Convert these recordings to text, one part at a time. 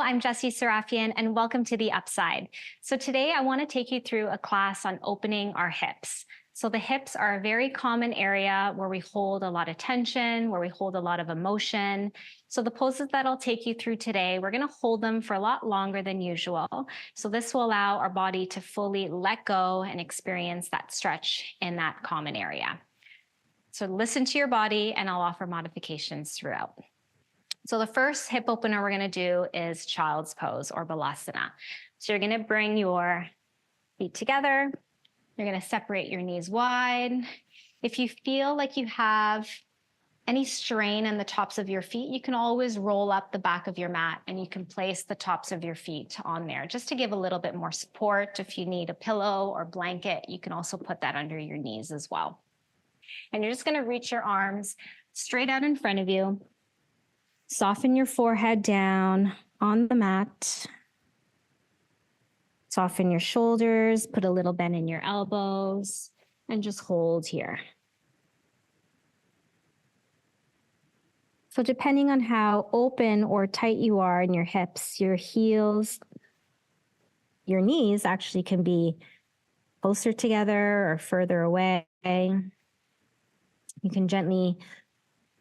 I'm Jessie Sarafian, and welcome to The Upside. So today I want to take you through a class on opening our hips. So the hips are a very common area where we hold a lot of tension, where we hold a lot of emotion. So the poses that I'll take you through today, we're going to hold them for a lot longer than usual. So this will allow our body to fully let go and experience that stretch in that common area. So listen to your body, and I'll offer modifications throughout. So the first hip opener we're going to do is child's pose or balasana. So you're going to bring your feet together. You're going to separate your knees wide. If you feel like you have any strain in the tops of your feet, you can always roll up the back of your mat and you can place the tops of your feet on there just to give a little bit more support. If you need a pillow or blanket, you can also put that under your knees as well. And you're just going to reach your arms straight out in front of you. Soften your forehead down on the mat. Soften your shoulders, put a little bend in your elbows, and just hold here. So depending on how open or tight you are in your hips, your heels, your knees actually can be closer together or further away. You can gently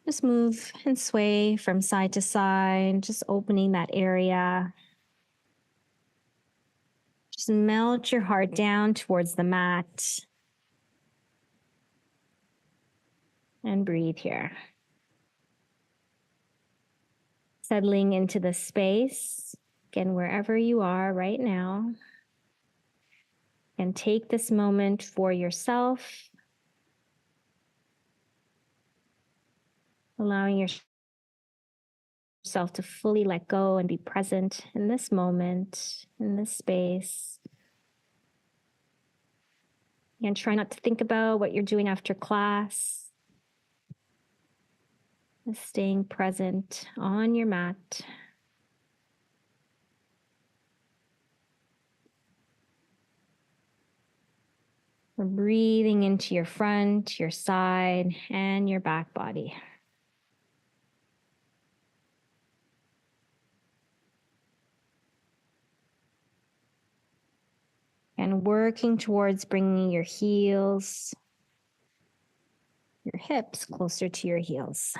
just move and sway from side to side, just opening that area. Just melt your heart down towards the mat. And breathe here. Settling into the space, again, wherever you are right now. And take this moment for yourself. Allowing yourself to fully let go and be present in this moment, in this space. And try not to think about what you're doing after class. Just staying present on your mat. We're breathing into your front, your side, and your back body. And working towards bringing your heels, your hips closer to your heels.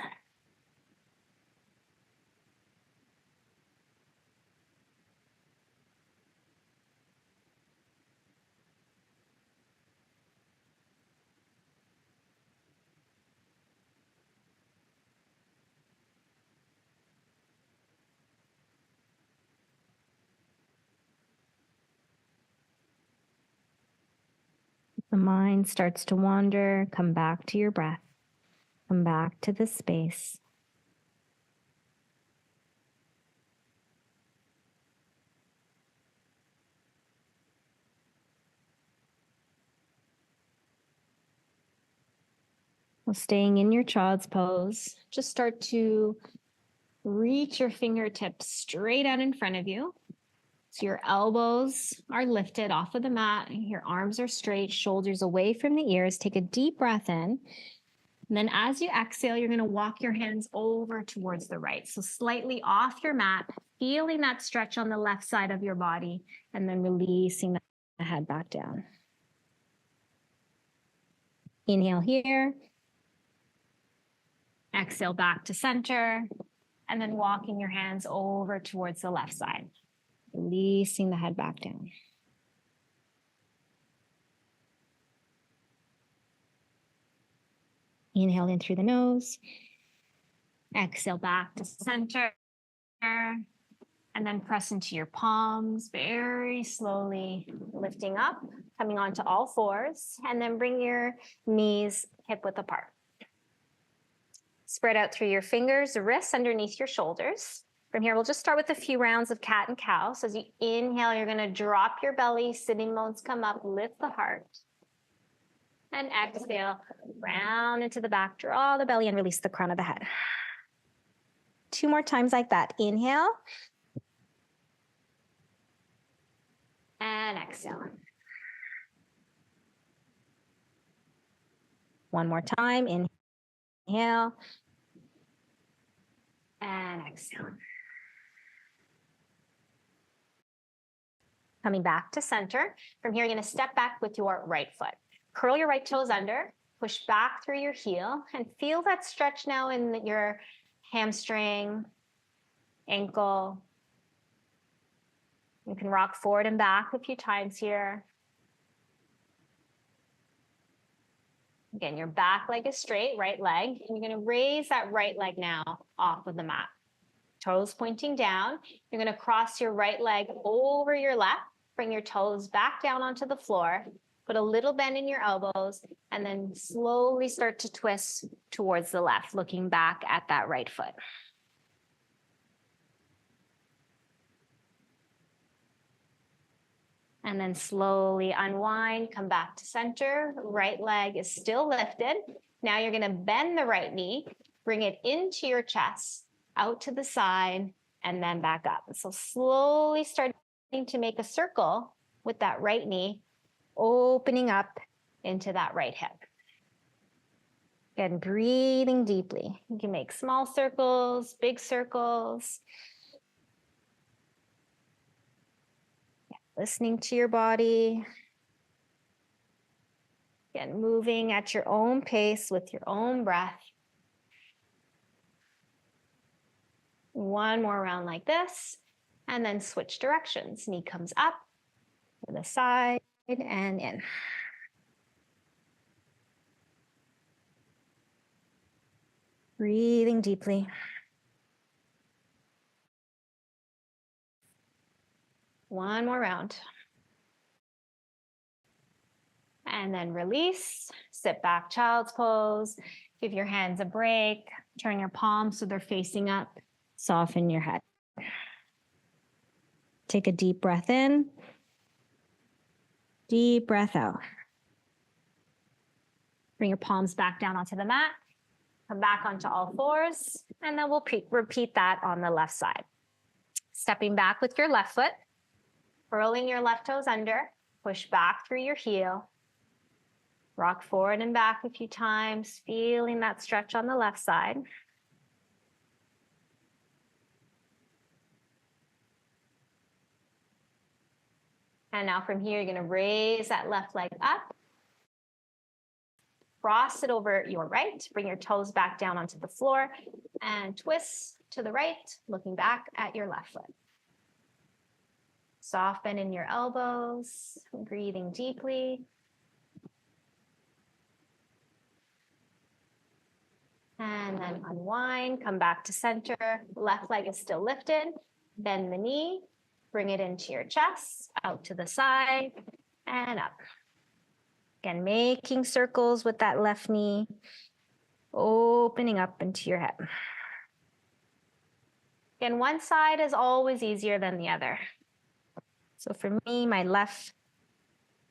The mind starts to wander, come back to your breath. Come back to this space. Well, staying in your child's pose, just start to reach your fingertips straight out in front of you. So your elbows are lifted off of the mat, your arms are straight, shoulders away from the ears. Take a deep breath in. And then as you exhale, you're going to walk your hands over towards the right. So slightly off your mat, feeling that stretch on the left side of your body, and then releasing the head back down. Inhale here. Exhale back to center. And then walking your hands over towards the left side. Releasing the head back down. Inhale in through the nose. Exhale back to center. And then press into your palms, very slowly lifting up, coming onto all fours. And then bring your knees hip width apart. Spread out through your fingers, the wrists underneath your shoulders. From here, we'll just start with a few rounds of cat and cow. So as you inhale, you're going to drop your belly, sitting bones come up, lift the heart. And exhale, round into the back, draw the belly and release the crown of the head. 2 more times like that. Inhale. And exhale. 1 more time. Inhale. And exhale. Coming back to center. From here, you're going to step back with your right foot. Curl your right toes under, push back through your heel, and feel that stretch now in your hamstring, ankle. You can rock forward and back a few times here. Again, your back leg is straight, right leg, and you're going to raise that right leg now off of the mat. Toes pointing down. You're going to cross your right leg over your left. Bring your toes back down onto the floor. Put a little bend in your elbows, and then slowly start to twist towards the left, looking back at that right foot. And then slowly unwind, come back to center. Right leg is still lifted. Now you're going to bend the right knee, bring it into your chest, out to the side, and then back up. So slowly starting to make a circle with that right knee, opening up into that right hip. Again, breathing deeply. You can make small circles, big circles. Listening to your body. Again, moving at your own pace with your own breath. One more round like this, and then switch directions. Knee comes up to the side and in. Breathing deeply. One more round. And then release, sit back, child's pose. Give your hands a break. Turn your palms so they're facing up. Soften your head. Take a deep breath in. Deep breath out. Bring your palms back down onto the mat. Come back onto all fours. And then we'll repeat that on the left side. Stepping back with your left foot. Curling your left toes under. Push back through your heel. Rock forward and back a few times, feeling that stretch on the left side. And now from here, you're going to raise that left leg up. Cross it over your right. Bring your toes back down onto the floor and twist to the right, looking back at your left foot. Soften in your elbows, breathing deeply. And then unwind, come back to center. Left leg is still lifted. Bend the knee, bring it into your chest, out to the side, and up. Again, making circles with that left knee, opening up into your head. Again, one side is always easier than the other. So for me, my left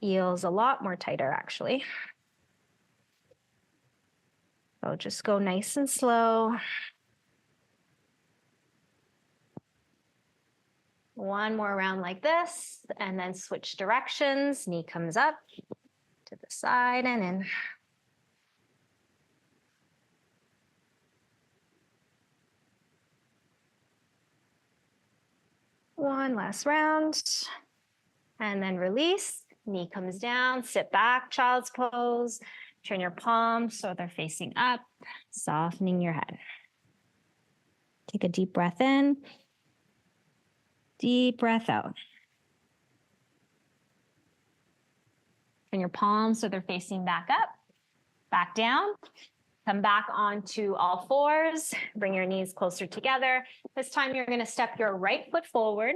feels a lot more tighter, actually. So just go nice and slow. One more round like this, and then switch directions. Knee comes up to the side and in. One last round, and then release. Knee comes down, sit back, child's pose. Turn your palms so they're facing up, softening your head. Take a deep breath in, deep breath out. Turn your palms so they're facing back up, back down. Come back onto all fours. Bring your knees closer together. This time you're going to step your right foot forward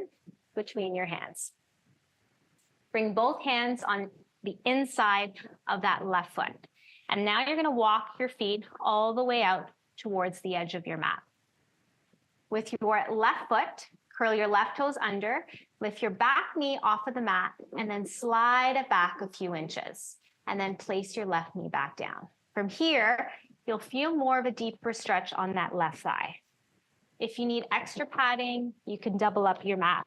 between your hands. Bring both hands on the inside of that left foot. And now you're going to walk your feet all the way out towards the edge of your mat. With your left foot, curl your left toes under, lift your back knee off of the mat, and then slide it back a few inches. And then place your left knee back down. From here, you'll feel more of a deeper stretch on that left thigh. If you need extra padding, you can double up your mat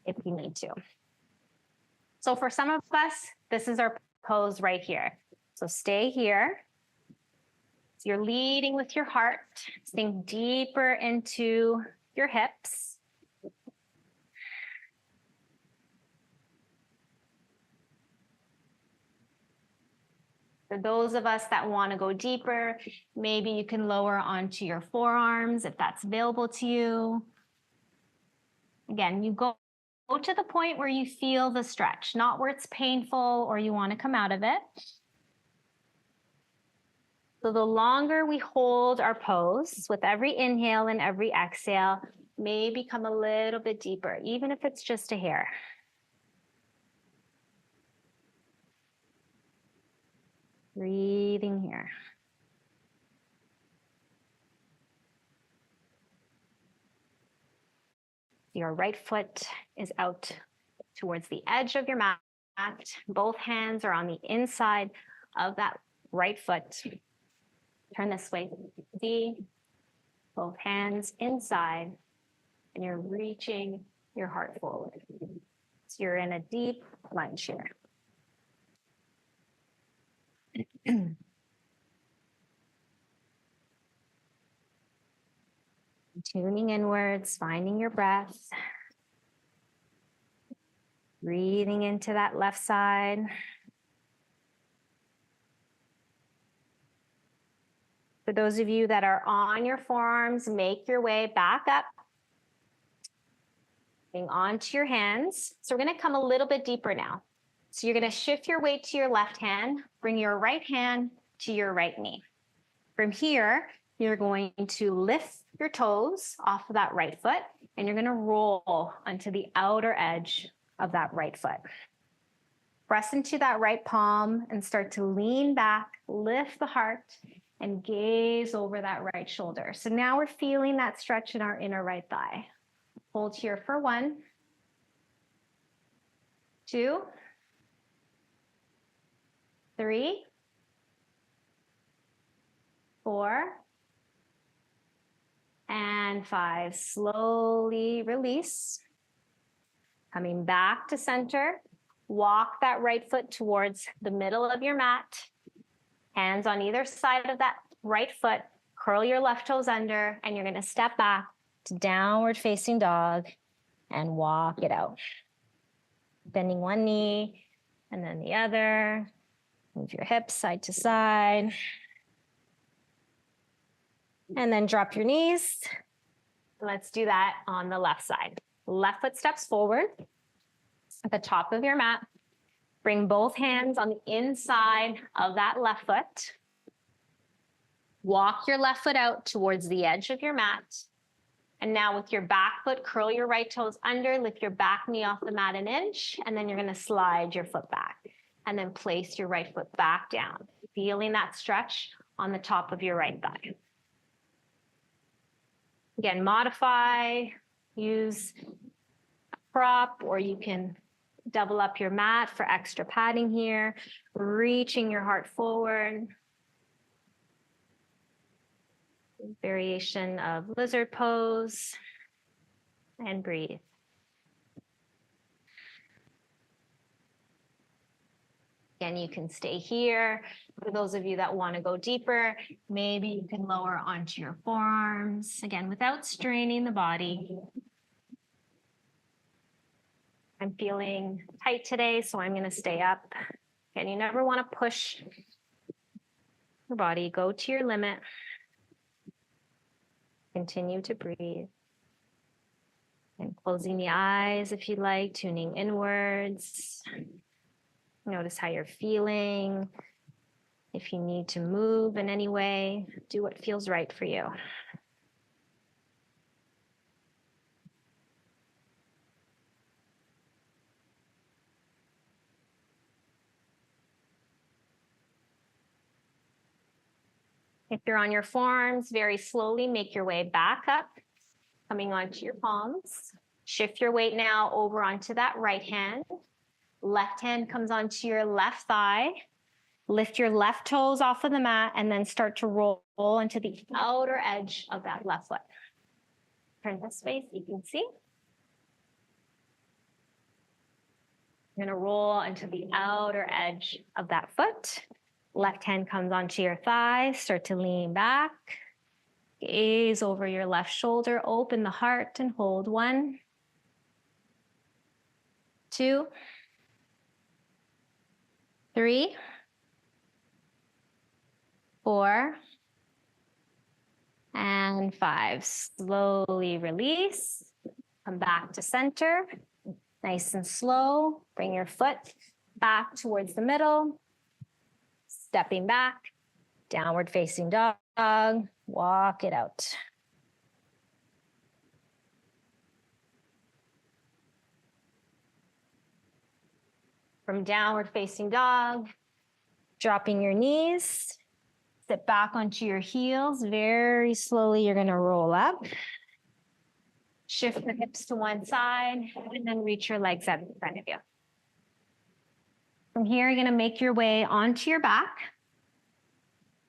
if you need to. So for some of us, this is our pose right here. So stay here. So you're leading with your heart, sink deeper into your hips. For those of us that want to go deeper, maybe you can lower onto your forearms if that's available to you. Again, you go to the point where you feel the stretch, not where it's painful or you want to come out of it. So the longer we hold our pose, with every inhale and every exhale, may become a little bit deeper, even if it's just a hair. Breathing here. Your right foot is out towards the edge of your mat. Both hands are on the inside of that right foot. Turn this way. See, both hands inside, and you're reaching your heart forward. So you're in a deep lunge here. Tuning inwards, finding your breath. Breathing into that left side. For those of you that are on your forearms, make your way back up. Bring onto your hands. So we're going to come a little bit deeper now. So you're going to shift your weight to your left hand, bring your right hand to your right knee. From here, you're going to lift your toes off of that right foot, and you're going to roll onto the outer edge of that right foot. Press into that right palm and start to lean back, lift the heart, and gaze over that right shoulder. So now we're feeling that stretch in our inner right thigh. Hold here for 1, 2, 3, 4, and 5. Slowly release. Coming back to center. Walk that right foot towards the middle of your mat. Hands on either side of that right foot. Curl your left toes under, and you're going to step back to downward facing dog and walk it out. Bending one knee and then the other. Move your hips side to side. And then drop your knees. Let's do that on the left side. Left foot steps forward at the top of your mat. Bring both hands on the inside of that left foot. Walk your left foot out towards the edge of your mat. And now with your back foot, curl your right toes under, lift your back knee off the mat an inch, and then you're going to slide your foot back. And then place your right foot back down, feeling that stretch on the top of your right thigh. Again, modify, use a prop, or you can double up your mat for extra padding here, reaching your heart forward. Variation of lizard pose, and breathe. Again, you can stay here. For those of you that want to go deeper, maybe you can lower onto your forearms, again, without straining the body. I'm feeling tight today, so I'm going to stay up. And you never want to push your body. Go to your limit. Continue to breathe. And closing the eyes if you like, tuning inwards. Notice how you're feeling. If you need to move in any way, do what feels right for you. If you're on your forearms, very slowly make your way back up, coming onto your palms. Shift your weight now over onto that right hand. Left hand comes onto your left thigh. Lift your left toes off of the mat and then start to roll into the outer edge of that left foot. Turn this way so you can see. You're going to roll into the outer edge of that foot. Left hand comes onto your thigh, start to lean back. Gaze over your left shoulder, open the heart and hold 1, 2, 3, 4, and 5. Slowly release. Come back to center. Nice and slow. Bring your foot back towards the middle. Stepping back. Downward facing dog. Walk it out. From downward facing dog, dropping your knees. Sit back onto your heels. Very slowly, you're going to roll up. Shift the hips to one side, and then reach your legs up in front of you. From here, you're going to make your way onto your back.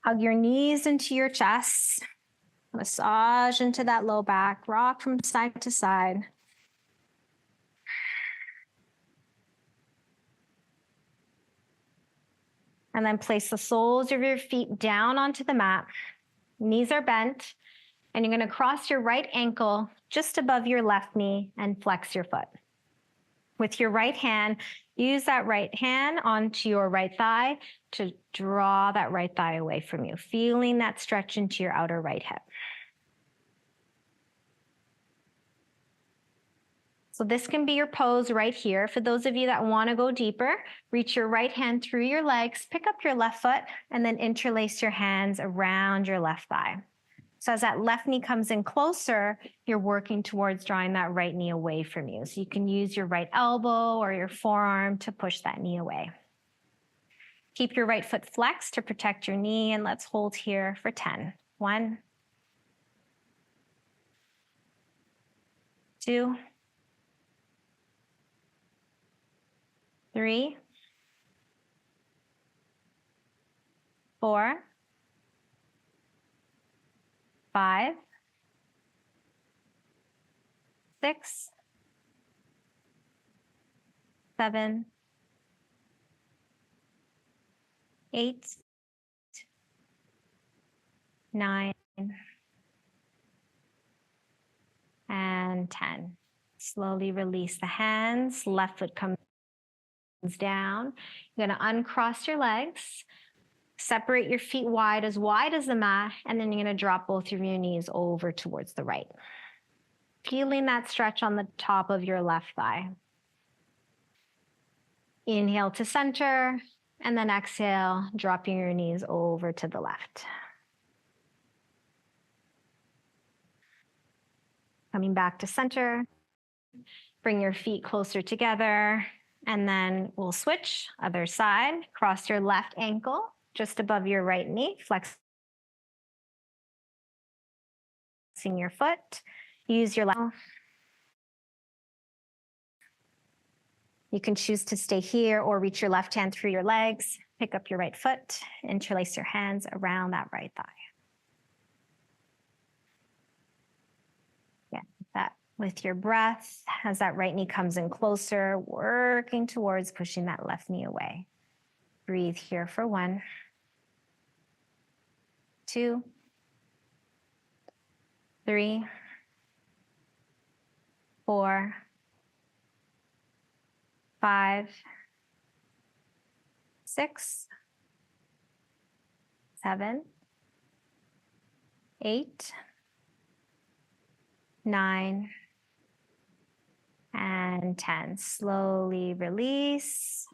Hug your knees into your chest. Massage into that low back. Rock from side to side. And then place the soles of your feet down onto the mat. Knees are bent. And you're going to cross your right ankle just above your left knee and flex your foot. With your right hand, use that right hand onto your right thigh to draw that right thigh away from you, feeling that stretch into your outer right hip. So this can be your pose right here. For those of you that want to go deeper, reach your right hand through your legs, pick up your left foot, and then interlace your hands around your left thigh. So as that left knee comes in closer, you're working towards drawing that right knee away from you. So you can use your right elbow or your forearm to push that knee away. Keep your right foot flexed to protect your knee, and let's hold here for 10. 1, 2, 3, 4, 5, 6, 7, 8, 9, and 10. Slowly release the hands. Left foot comes down. You're going to uncross your legs. Separate your feet wide as the mat, and then you're going to drop both of your knees over towards the right. Feeling that stretch on the top of your left thigh. Inhale to center, and then exhale, dropping your knees over to the left. Coming back to center. Bring your feet closer together, and then we'll switch. Other side. Cross your left ankle just above your right knee. Flexing your foot. Use your left. You can choose to stay here or reach your left hand through your legs. Pick up your right foot. Interlace your hands around that right thigh. Yeah, that with your breath as that right knee comes in closer, working towards pushing that left knee away. Breathe here for 1, 2, 3, 4, 5, 6, 7, 8, 9, and 10. Slowly release.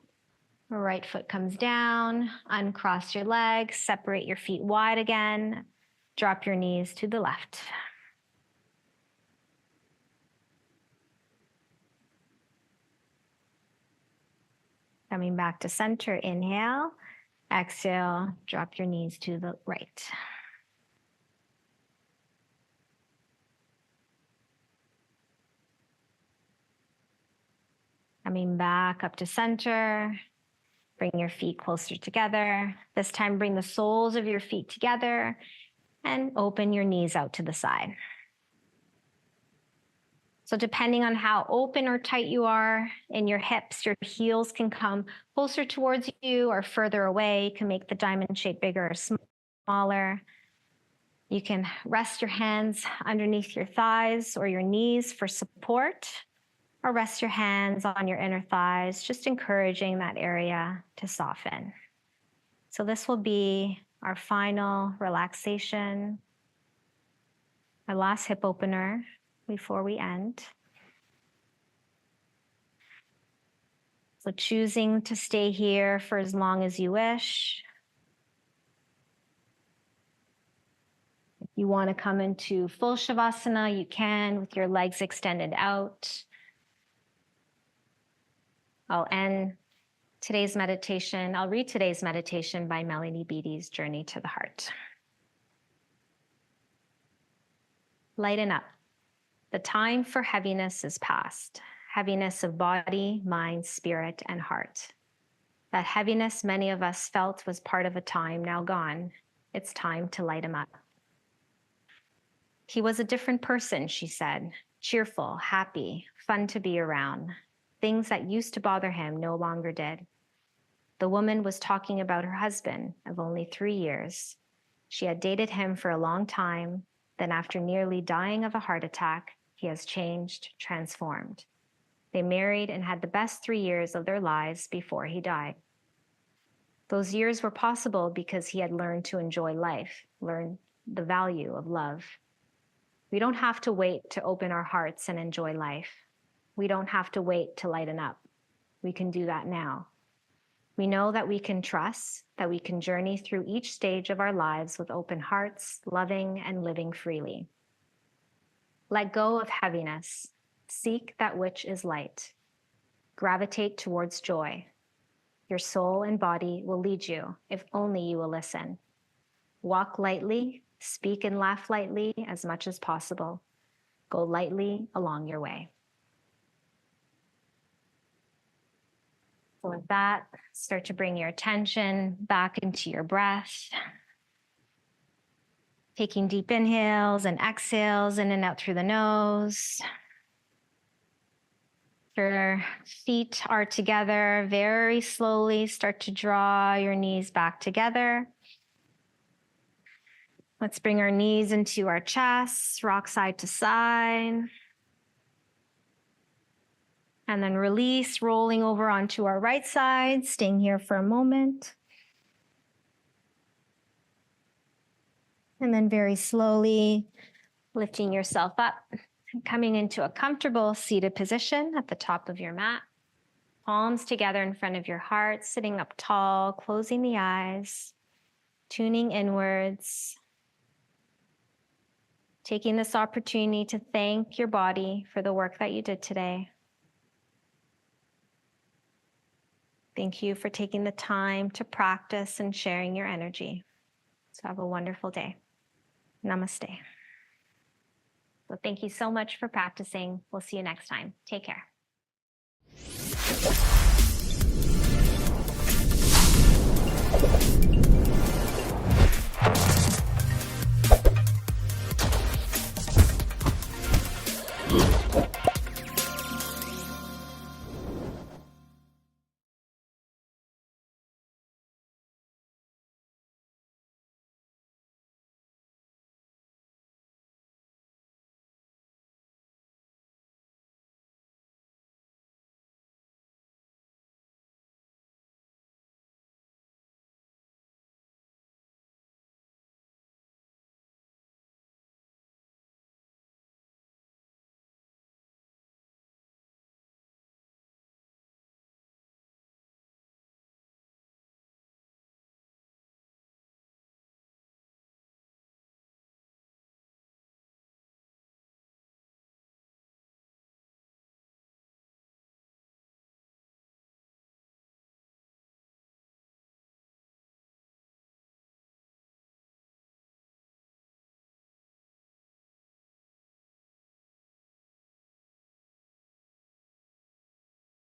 Right foot comes down. Uncross your legs. Separate your feet wide again. Drop your knees to the left. Coming back to center, inhale. Exhale, drop your knees to the right. Coming back up to center. Bring your feet closer together. This time, bring the soles of your feet together and open your knees out to the side. So depending on how open or tight you are in your hips, your heels can come closer towards you or further away. You can make the diamond shape bigger or smaller. You can rest your hands underneath your thighs or your knees for support, or rest your hands on your inner thighs, just encouraging that area to soften. So this will be our final relaxation, our last hip opener before we end. So choosing to stay here for as long as you wish. If you want to come into full Shavasana, you can with your legs extended out. I'll read today's meditation by Melanie Beattie's Journey to the Heart. Lighten up. The time for heaviness is past. Heaviness of body, mind, spirit, and heart. That heaviness many of us felt was part of a time now gone. It's time to light him up. He was a different person, she said. Cheerful, happy, fun to be around. Things that used to bother him no longer did. The woman was talking about her husband of only 3 years. She had dated him for a long time. Then after nearly dying of a heart attack, he has changed, transformed. They married and had the best 3 years of their lives before he died. Those years were possible because he had learned to enjoy life, learned the value of love. We don't have to wait to open our hearts and enjoy life. We don't have to wait to lighten up. We can do that now. We know that we can trust, that we can journey through each stage of our lives with open hearts, loving and living freely. Let go of heaviness. Seek that which is light. Gravitate towards joy. Your soul and body will lead you if only you will listen. Walk lightly, speak and laugh lightly as much as possible. Go lightly along your way. So with that, start to bring your attention back into your breath. Taking deep inhales and exhales in and out through the nose. Your feet are together. Very slowly start to draw your knees back together. Let's bring our knees into our chest, rock side to side. And then release, rolling over onto our right side, staying here for a moment. And then very slowly lifting yourself up. Coming into a comfortable seated position at the top of your mat. Palms together in front of your heart, sitting up tall, closing the eyes, tuning inwards. Taking this opportunity to thank your body for the work that you did today. Thank you for taking the time to practice and sharing your energy. So have a wonderful day. Namaste. So thank you so much for practicing. We'll see you next time. Take care.